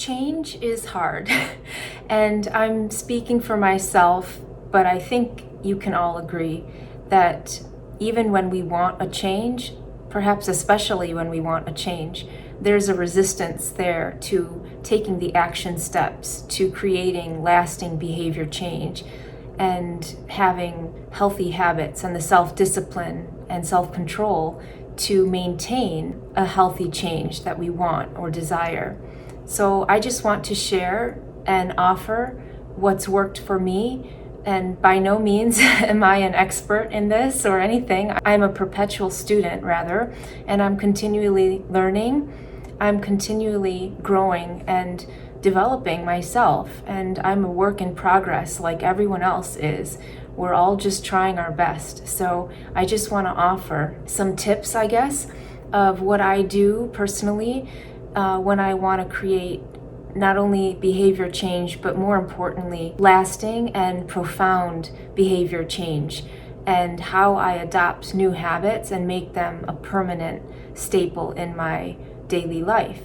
Change is hard, and I'm speaking for myself, but I think you can all agree that even when we want a change, perhaps especially when we want a change, there's a resistance there to taking the action steps to creating lasting behavior change and having healthy habits and the self-discipline and self-control to maintain a healthy change that we want or desire. So I just want to share and offer what's worked for me. And by no means am I an expert in this or anything. I'm a perpetual student, rather, and I'm continually learning. I'm continually growing and developing myself, and I'm a work in progress like everyone else is. We're all just trying our best. So I just want to offer some tips, I guess, of what I do personally when I want to create not only behavior change, but more importantly, lasting and profound behavior change, and how I adopt new habits and make them a permanent staple in my daily life.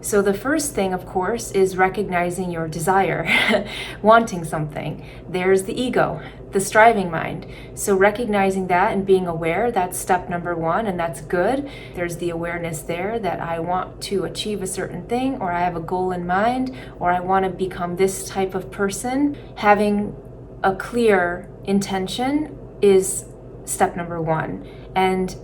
So the first thing, of course, is recognizing your desire, wanting something. There's the ego, the striving mind. So recognizing that and being aware, that's step number one, and that's good. There's the awareness there that I want to achieve a certain thing, or I have a goal in mind, or I want to become this type of person. Having a clear intention is step number one, and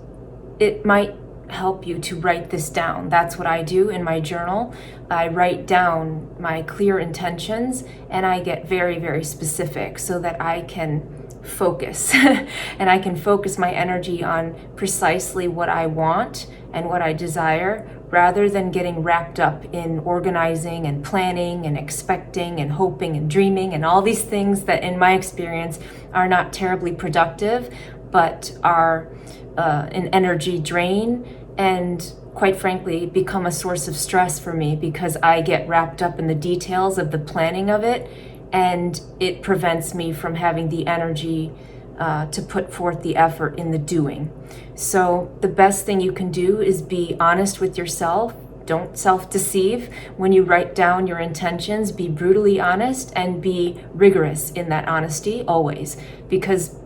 it might help you to write this down. That's what I do in my journal. I write down my clear intentions and I get very, very specific so that I can focus and I can focus my energy on precisely what I want and what I desire, rather than getting wrapped up in organizing and planning and expecting and hoping and dreaming and all these things that in my experience are not terribly productive, but are an energy drain, and quite frankly become a source of stress for me because I get wrapped up in the details of the planning of it, and it prevents me from having the energy to put forth the effort in the doing. So the best thing you can do is be honest with yourself. Don't self-deceive. When you write down your intentions, be brutally honest and be rigorous in that honesty always, because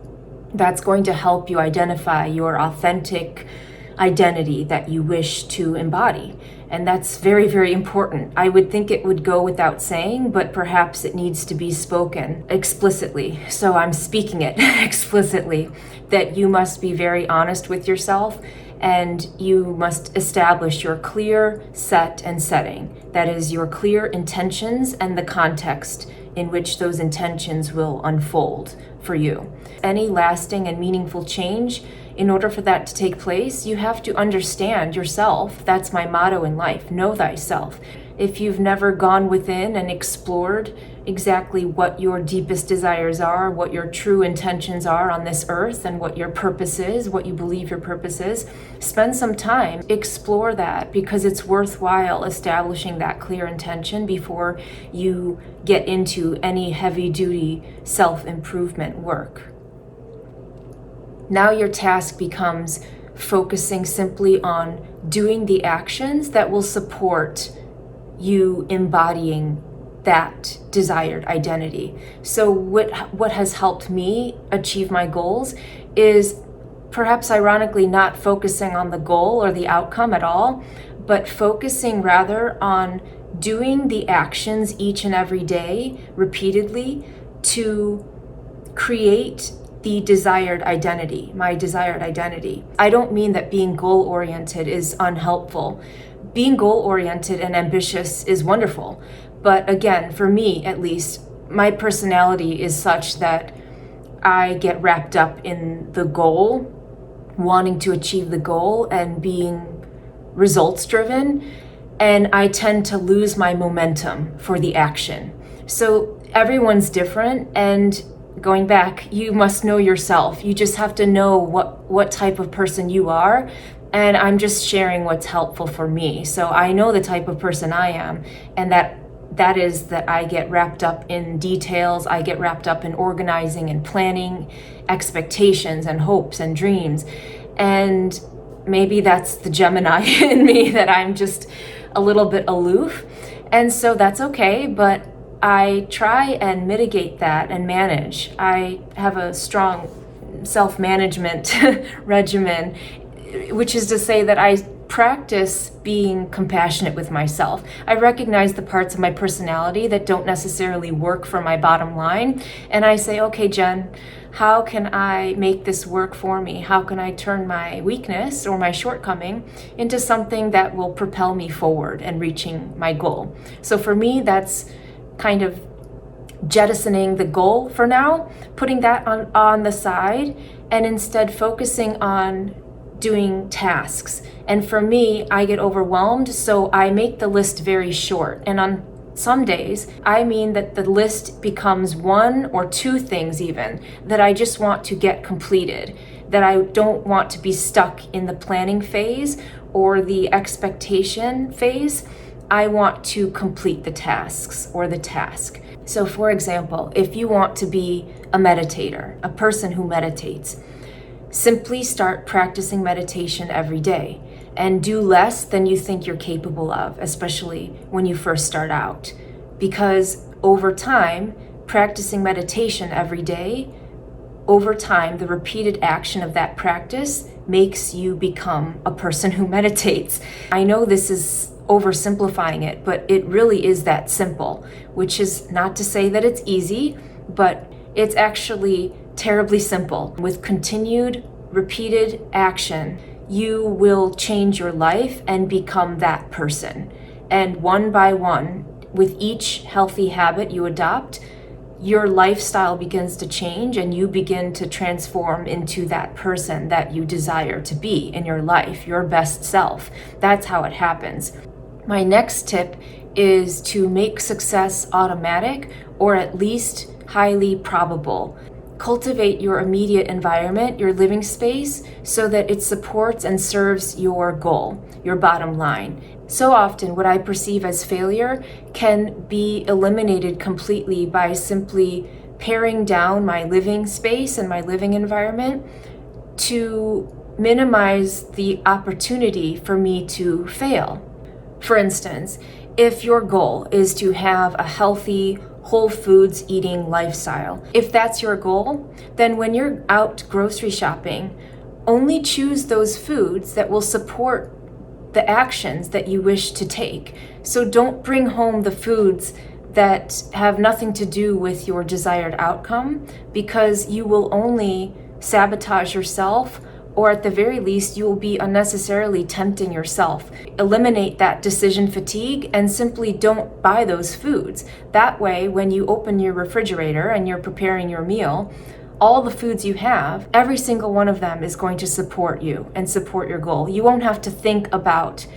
that's going to help you identify your authentic identity that you wish to embody. And that's very, very important. I would think it would go without saying, but perhaps it needs to be spoken explicitly. So I'm speaking it explicitly, that you must be very honest with yourself and you must establish your clear set and setting. That is, your clear intentions and the context in which those intentions will unfold for you. Any lasting and meaningful change, in order for that to take place, you have to understand yourself. That's my motto in life: know thyself. If you've never gone within and explored exactly what your deepest desires are, what your true intentions are on this earth, and what your purpose is, what you believe your purpose is, spend some time, explore that, because it's worthwhile establishing that clear intention before you get into any heavy-duty self-improvement work. Now your task becomes focusing simply on doing the actions that will support you embodying that desired identity. So what has helped me achieve my goals is, perhaps ironically, not focusing on the goal or the outcome at all, but focusing rather on doing the actions each and every day repeatedly to create the desired identity, my desired identity. I don't mean that being goal-oriented is unhelpful. Being goal-oriented and ambitious is wonderful. But again, for me at least, my personality is such that I get wrapped up in the goal, wanting to achieve the goal and being results-driven, and I tend to lose my momentum for the action. So everyone's different, and going back, you must know yourself. You just have to know what type of person you are, and I'm just sharing what's helpful for me. So I know the type of person I am, and that is that I get wrapped up in details. I get wrapped up in organizing and planning, expectations and hopes and dreams. And maybe that's the Gemini in me, that I'm just a little bit aloof. And so that's okay, but I try and mitigate that and manage. I have a strong self-management regimen, which is to say that I practice being compassionate with myself. I recognize the parts of my personality that don't necessarily work for my bottom line, and I say, okay, Jen, how can I make this work for me? How can I turn my weakness or my shortcoming into something that will propel me forward and reaching my goal? So for me, that's kind of jettisoning the goal for now, putting that on the side, and instead focusing on doing tasks. And for me, I get overwhelmed, so I make the list very short. And on some days, I mean that the list becomes one or two things even that I just want to get completed, that I don't want to be stuck in the planning phase or the expectation phase. I want to complete the tasks or the task. So for example, if you want to be a meditator, a person who meditates, simply start practicing meditation every day and do less than you think you're capable of, especially when you first start out. Because over time, practicing meditation every day, over time, the repeated action of that practice makes you become a person who meditates. I know this is oversimplifying it, but it really is that simple, which is not to say that it's easy, but it's actually terribly simple. With continued, repeated action, you will change your life and become that person. And one by one, with each healthy habit you adopt, your lifestyle begins to change and you begin to transform into that person that you desire to be in your life, your best self. That's how it happens. My next tip is to make success automatic or at least highly probable. Cultivate your immediate environment, your living space, so that it supports and serves your goal, your bottom line. So often, what I perceive as failure can be eliminated completely by simply paring down my living space and my living environment to minimize the opportunity for me to fail. For instance, if your goal is to have a healthy, whole foods eating lifestyle, if that's your goal, then when you're out grocery shopping, only choose those foods that will support the actions that you wish to take. So don't bring home the foods that have nothing to do with your desired outcome, because you will only sabotage yourself, or at the very least, you will be unnecessarily tempting yourself. Eliminate that decision fatigue and simply don't buy those foods. That way, when you open your refrigerator and you're preparing your meal, all the foods you have, every single one of them is going to support you and support your goal. You won't have to think about,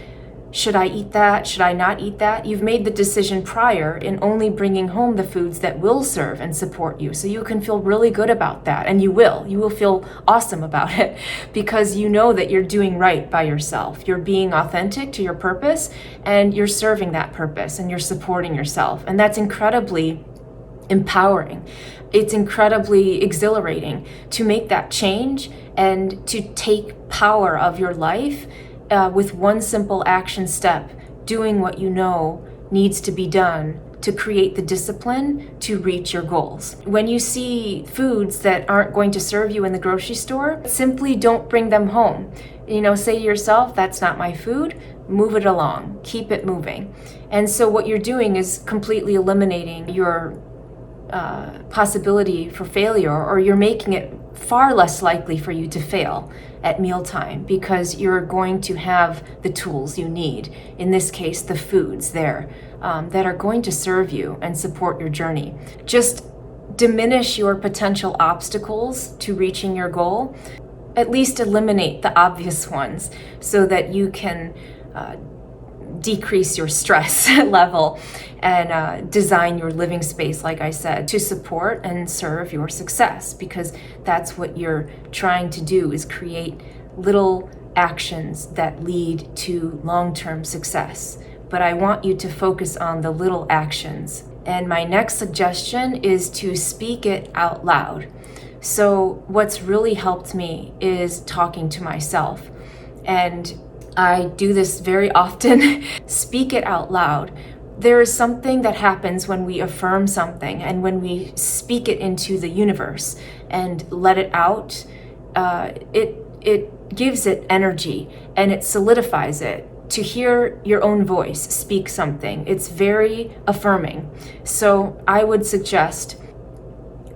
should I eat that? Should I not eat that? You've made the decision prior in only bringing home the foods that will serve and support you. So you can feel really good about that, and you will. You will feel awesome about it because you know that you're doing right by yourself. You're being authentic to your purpose, and you're serving that purpose, and you're supporting yourself. And that's incredibly empowering. It's incredibly exhilarating to make that change and to take power of your life with one simple action step, doing what you know needs to be done to create the discipline to reach your goals. When you see foods that aren't going to serve you in the grocery store, simply don't bring them home. Say to yourself, that's not my food, move it along, keep it moving. And so what you're doing is completely eliminating your possibility for failure, or you're making it far less likely for you to fail at mealtime, because you're going to have the tools you need, in this case the foods there, that are going to serve you and support your journey. Just diminish your potential obstacles to reaching your goal. At least eliminate the obvious ones so that you can decrease your stress level and design your living space, like I said, to support and serve your success, because that's what you're trying to do, is create little actions that lead to long-term success. But I want you to focus on the little actions. And my next suggestion is to speak it out loud. So what's really helped me is talking to myself. And I do this very often. Speak it out loud. there is something that happens when we affirm something and when we speak it into the universe and let it out. It gives it energy and it solidifies it. To hear your own voice speak something, it's very affirming. So I would suggest,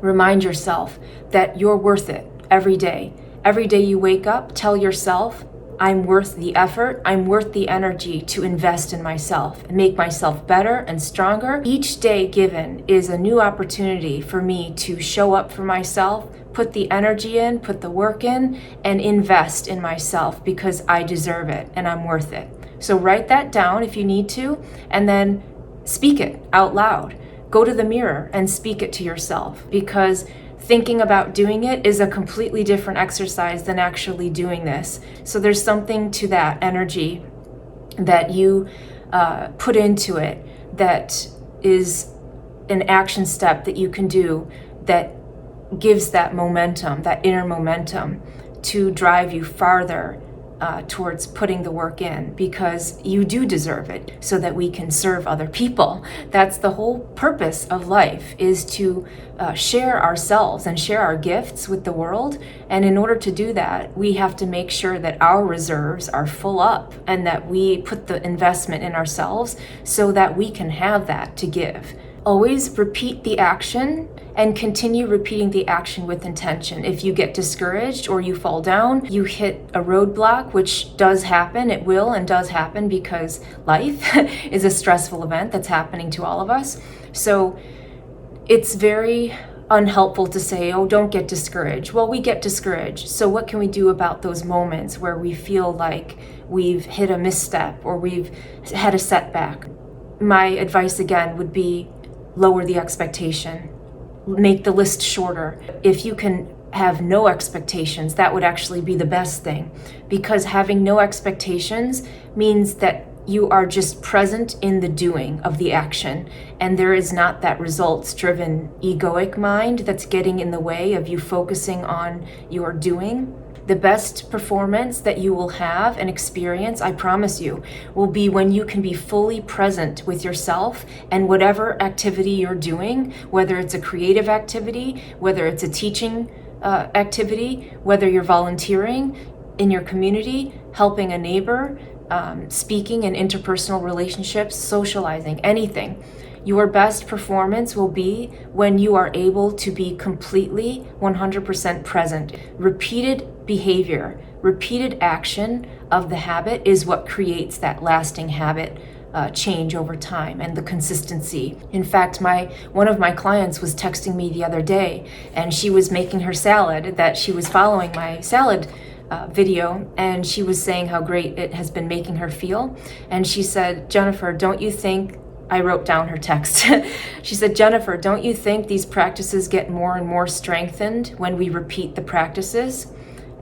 remind yourself that you're worth it every day. Every day you wake up, tell yourself, I'm worth the effort, I'm worth the energy to invest in myself and make myself better and stronger. Each day given is a new opportunity for me to show up for myself, put the energy in, put the work in, and invest in myself because I deserve it and I'm worth it. So write that down if you need to, and then speak it out loud. Go to the mirror and speak it to yourself, because thinking about doing it is a completely different exercise than actually doing this. So there's something to that energy that you put into it that is an action step that you can do that gives that momentum, that inner momentum, to drive you farther towards putting the work in, because you do deserve it, so that we can serve other people. That's the whole purpose of life, is to share ourselves and share our gifts with the world. And in order to do that, we have to make sure that our reserves are full up and that we put the investment in ourselves so that we can have that to give. Always repeat the action and continue repeating the action with intention. If you get discouraged or you fall down, you hit a roadblock, which does happen, it will and does happen, because life is a stressful event that's happening to all of us. So it's very unhelpful to say, oh, don't get discouraged. Well, we get discouraged. So what can we do about those moments where we feel like we've hit a misstep or we've had a setback? My advice again would be, lower the expectation. Make the list shorter. If you can have no expectations, that would actually be the best thing, because having no expectations means that you are just present in the doing of the action, and there is not that results-driven egoic mind that's getting in the way of you focusing on your doing. The best performance that you will have and experience, I promise you, will be when you can be fully present with yourself and whatever activity you're doing, whether it's a creative activity, whether it's a teaching activity, whether you're volunteering in your community, helping a neighbor, speaking in interpersonal relationships, socializing, anything. Your best performance will be when you are able to be completely 100% present. Repeated behavior, repeated action of the habit is what creates that lasting habit change over time and the consistency. In fact, one of my clients was texting me the other day, and she was making her salad, that she was following my salad video, and she was saying how great it has been making her feel. And she said, Jennifer, don't you think, I wrote down her text. She said, Jennifer, don't you think these practices get more and more strengthened when we repeat the practices?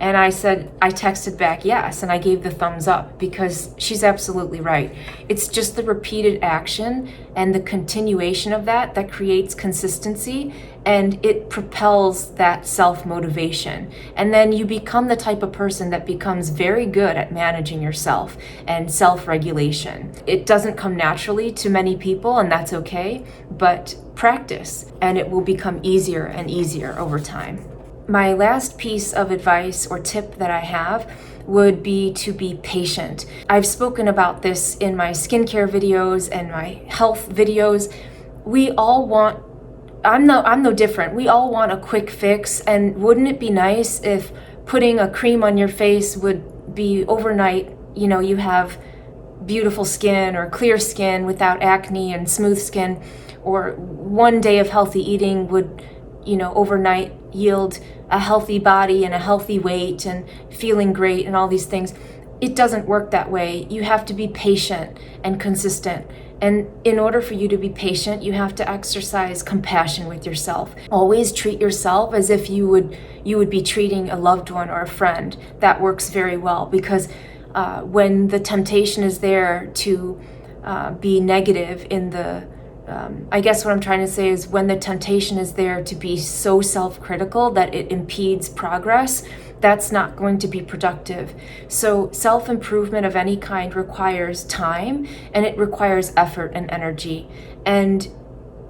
And I texted back, yes, and I gave the thumbs up, because she's absolutely right. It's just the repeated action and the continuation of that creates consistency, and it propels that self-motivation. And then you become the type of person that becomes very good at managing yourself and self-regulation. It doesn't come naturally to many people, and that's okay, but practice, and it will become easier and easier over time. My last piece of advice or tip that I have would be to be patient. I've spoken about this in my skincare videos and my health videos. We all want, I'm no different. We all want a quick fix, and wouldn't it be nice if putting a cream on your face would be overnight, you have beautiful skin or clear skin without acne and smooth skin, or one day of healthy eating would, overnight yield a healthy body and a healthy weight and feeling great and all these things. It doesn't work that way. You have to be patient and consistent. And in order for you to be patient, you have to exercise compassion with yourself. Always treat yourself as if you would be treating a loved one or a friend. That works very well, because when the temptation is there to be negative in the I guess what I'm trying to say is, when the temptation is there to be so self-critical that it impedes progress, that's not going to be productive. So self-improvement of any kind requires time, and it requires effort and energy. And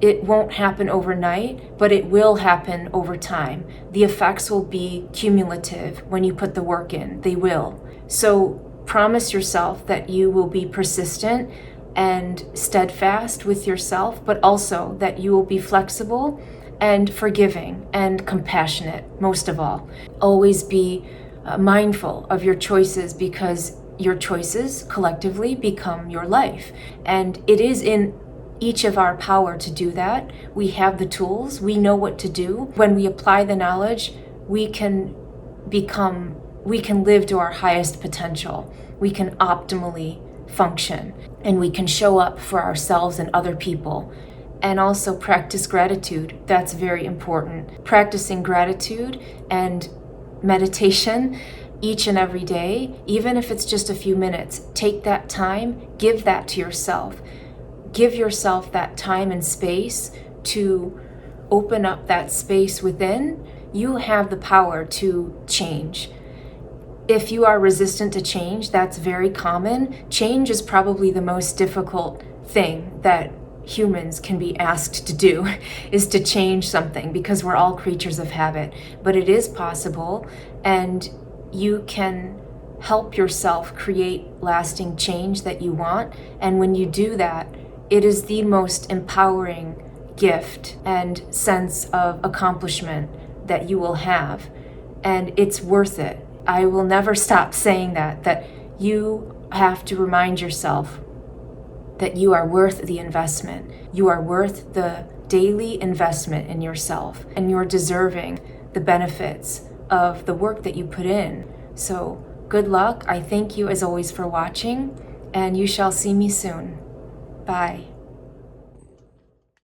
it won't happen overnight, but it will happen over time. The effects will be cumulative when you put the work in. They will. So promise yourself that you will be persistent and steadfast with yourself, but also that you will be flexible and forgiving and compassionate, most of all. Always be mindful of your choices, because your choices collectively become your life. And it is in each of our power to do that. We have the tools, we know what to do. When we apply the knowledge, we can live to our highest potential. We can optimally function, and we can show up for ourselves and other people. And also practice gratitude. That's very important. Practicing gratitude and meditation each and every day, even if it's just a few minutes, take that time, give that to yourself. Give yourself that time and space to open up that space within. You have the power to change. If you are resistant to change, that's very common. Change is probably the most difficult thing that humans can be asked to do, is to change something, because we're all creatures of habit. But it is possible, and you can help yourself create lasting change that you want. And when you do that, it is the most empowering gift and sense of accomplishment that you will have. And it's worth it. I will never stop saying that you have to remind yourself that you are worth the investment. You are worth the daily investment in yourself, and you're deserving the benefits of the work that you put in. So good luck. I thank you as always for watching, and you shall see me soon. Bye.